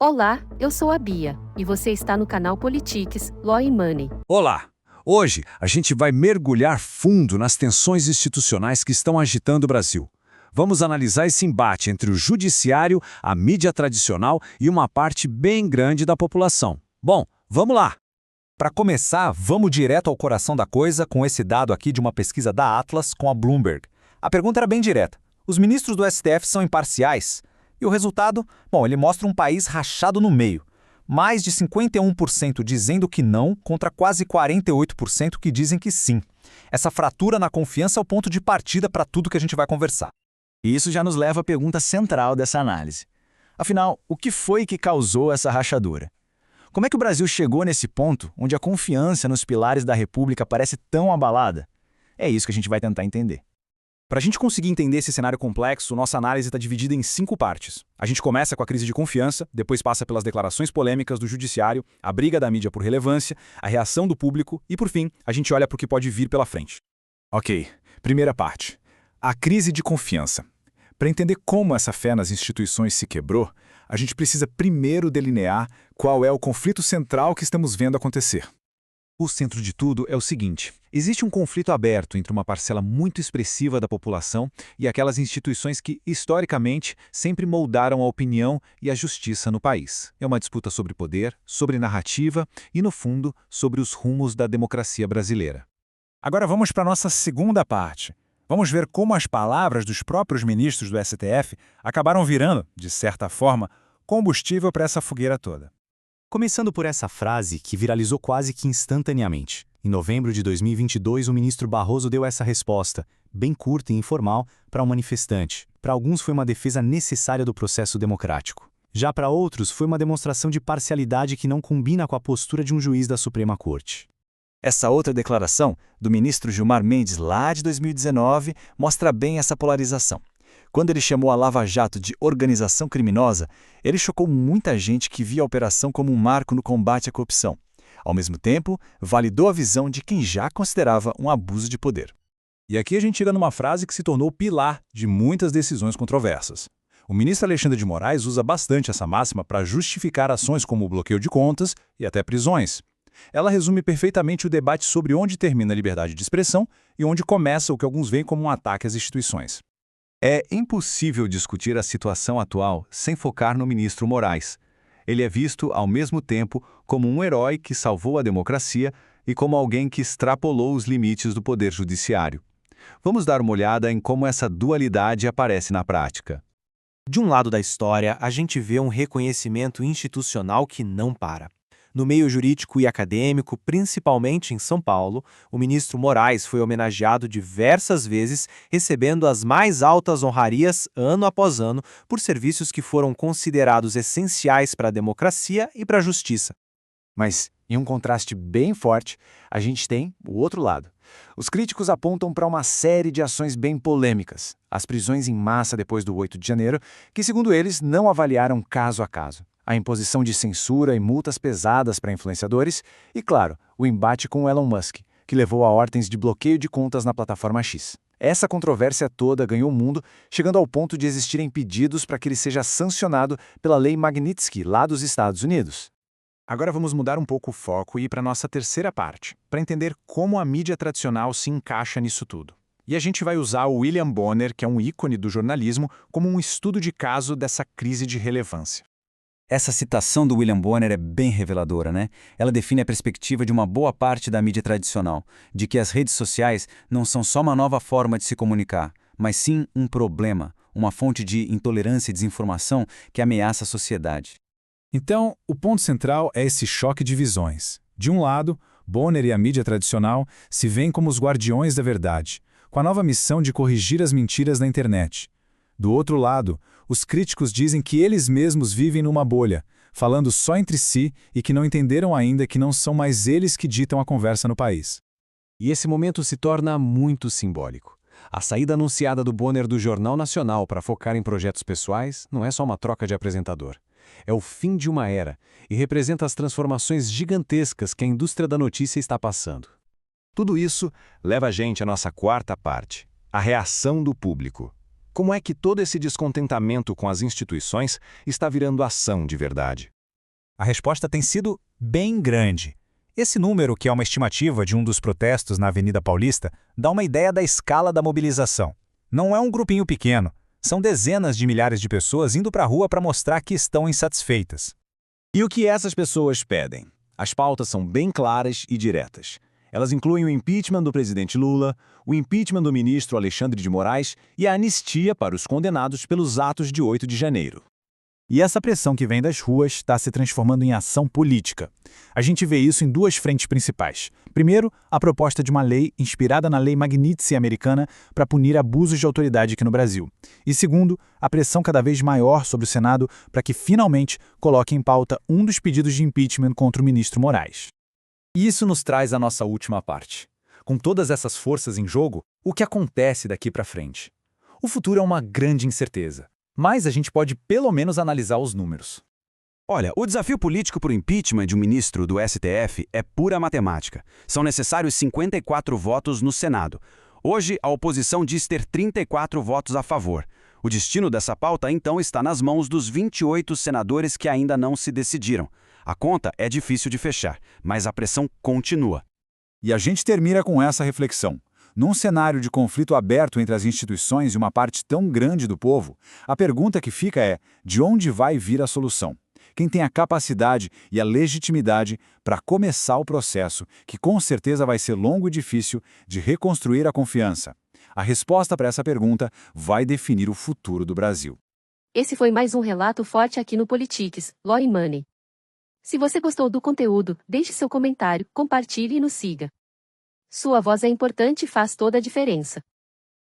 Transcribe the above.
Olá, eu sou a Bia, e você está no canal Politics, Law and Money. Olá! Hoje a gente vai mergulhar fundo nas tensões institucionais que estão agitando o Brasil. Vamos analisar esse embate entre o judiciário, a mídia tradicional e uma parte bem grande da população. Bom, vamos lá! Para começar, vamos direto ao coração da coisa com esse dado aqui de uma pesquisa da Atlas com a Bloomberg. A pergunta era bem direta. Os ministros do STF são imparciais? E o resultado? Bom, ele mostra um país rachado no meio. Mais de 51% dizendo que não, contra quase 48% que dizem que sim. Essa fratura na confiança é o ponto de partida para tudo que a gente vai conversar. E isso já nos leva à pergunta central dessa análise. Afinal, o que foi que causou essa rachadura? Como é que o Brasil chegou nesse ponto onde a confiança nos pilares da República parece tão abalada? É isso que a gente vai tentar entender. Para a gente conseguir entender esse cenário complexo, nossa análise está dividida em 5 partes. A gente começa com a crise de confiança, depois passa pelas declarações polêmicas do judiciário, a briga da mídia por relevância, a reação do público e, por fim, a gente olha para o que pode vir pela frente. Ok, primeira parte. A crise de confiança. Para entender como essa fé nas instituições se quebrou, a gente precisa primeiro delinear qual é o conflito central que estamos vendo acontecer. O centro de tudo é o seguinte: existe um conflito aberto entre uma parcela muito expressiva da população e aquelas instituições que, historicamente, sempre moldaram a opinião e a justiça no país. É uma disputa sobre poder, sobre narrativa e, no fundo, sobre os rumos da democracia brasileira. Agora vamos para a nossa segunda parte. Vamos ver como as palavras dos próprios ministros do STF acabaram virando, de certa forma, combustível para essa fogueira toda. Começando por essa frase que viralizou quase que instantaneamente. Em novembro de 2022, o ministro Barroso deu essa resposta, bem curta e informal, para um manifestante. Para alguns foi uma defesa necessária do processo democrático. Já para outros foi uma demonstração de parcialidade que não combina com a postura de um juiz da Suprema Corte. Essa outra declaração, do ministro Gilmar Mendes, lá de 2019, mostra bem essa polarização. Quando ele chamou a Lava Jato de organização criminosa, ele chocou muita gente que via a operação como um marco no combate à corrupção. Ao mesmo tempo, validou a visão de quem já considerava um abuso de poder. E aqui a gente chega numa frase que se tornou pilar de muitas decisões controversas. O ministro Alexandre de Moraes usa bastante essa máxima para justificar ações como o bloqueio de contas e até prisões. Ela resume perfeitamente o debate sobre onde termina a liberdade de expressão e onde começa o que alguns veem como um ataque às instituições. É impossível discutir a situação atual sem focar no ministro Moraes. Ele é visto, ao mesmo tempo, como um herói que salvou a democracia e como alguém que extrapolou os limites do poder judiciário. Vamos dar uma olhada em como essa dualidade aparece na prática. De um lado da história, a gente vê um reconhecimento institucional que não para. No meio jurídico e acadêmico, principalmente em São Paulo, o ministro Moraes foi homenageado diversas vezes, recebendo as mais altas honrarias ano após ano por serviços que foram considerados essenciais para a democracia e para a justiça. Mas, em um contraste bem forte, a gente tem o outro lado. Os críticos apontam para uma série de ações bem polêmicas. As prisões em massa depois do 8 de janeiro, que, segundo eles, não avaliaram caso a caso. A imposição de censura e multas pesadas para influenciadores e, claro, o embate com Elon Musk, que levou a ordens de bloqueio de contas na plataforma X. Essa controvérsia toda ganhou o mundo, chegando ao ponto de existirem pedidos para que ele seja sancionado pela Lei Magnitsky, lá dos Estados Unidos. Agora vamos mudar um pouco o foco e ir para a nossa terceira parte, para entender como a mídia tradicional se encaixa nisso tudo. E a gente vai usar o William Bonner, que é um ícone do jornalismo, como um estudo de caso dessa crise de relevância. Essa citação do William Bonner é bem reveladora, né? Ela define a perspectiva de uma boa parte da mídia tradicional, de que as redes sociais não são só uma nova forma de se comunicar, mas sim um problema, uma fonte de intolerância e desinformação que ameaça a sociedade. Então, o ponto central é esse choque de visões. De um lado, Bonner e a mídia tradicional se veem como os guardiões da verdade, com a nova missão de corrigir as mentiras na internet. Do outro lado, os críticos dizem que eles mesmos vivem numa bolha, falando só entre si e que não entenderam ainda que não são mais eles que ditam a conversa no país. E esse momento se torna muito simbólico. A saída anunciada do Bonner do Jornal Nacional para focar em projetos pessoais não é só uma troca de apresentador. É o fim de uma era e representa as transformações gigantescas que a indústria da notícia está passando. Tudo isso leva a gente à nossa quarta parte, a reação do público. Como é que todo esse descontentamento com as instituições está virando ação de verdade? A resposta tem sido bem grande. Esse número, que é uma estimativa de um dos protestos na Avenida Paulista, dá uma ideia da escala da mobilização. Não é um grupinho pequeno, são dezenas de milhares de pessoas indo para a rua para mostrar que estão insatisfeitas. E o que essas pessoas pedem? As pautas são bem claras e diretas. Elas incluem o impeachment do presidente Lula, o impeachment do ministro Alexandre de Moraes e a anistia para os condenados pelos atos de 8 de janeiro. E essa pressão que vem das ruas está se transformando em ação política. A gente vê isso em duas frentes principais. Primeiro, a proposta de uma lei inspirada na lei Magnitsky americana para punir abusos de autoridade aqui no Brasil. E segundo, a pressão cada vez maior sobre o Senado para que finalmente coloque em pauta um dos pedidos de impeachment contra o ministro Moraes. E isso nos traz a nossa última parte. Com todas essas forças em jogo, o que acontece daqui para frente? O futuro é uma grande incerteza. Mas a gente pode pelo menos analisar os números. Olha, o desafio político para o impeachment de um ministro do STF é pura matemática. São necessários 54 votos no Senado. Hoje, a oposição diz ter 34 votos a favor. O destino dessa pauta, então, está nas mãos dos 28 senadores que ainda não se decidiram. A conta é difícil de fechar, mas a pressão continua. E a gente termina com essa reflexão. Num cenário de conflito aberto entre as instituições e uma parte tão grande do povo, a pergunta que fica é: de onde vai vir a solução? Quem tem a capacidade e a legitimidade para começar o processo, que com certeza vai ser longo e difícil, de reconstruir a confiança? A resposta para essa pergunta vai definir o futuro do Brasil. Esse foi mais um relato forte aqui no Politics, Law e Money. Se você gostou do conteúdo, deixe seu comentário, compartilhe e nos siga. Sua voz é importante e faz toda a diferença.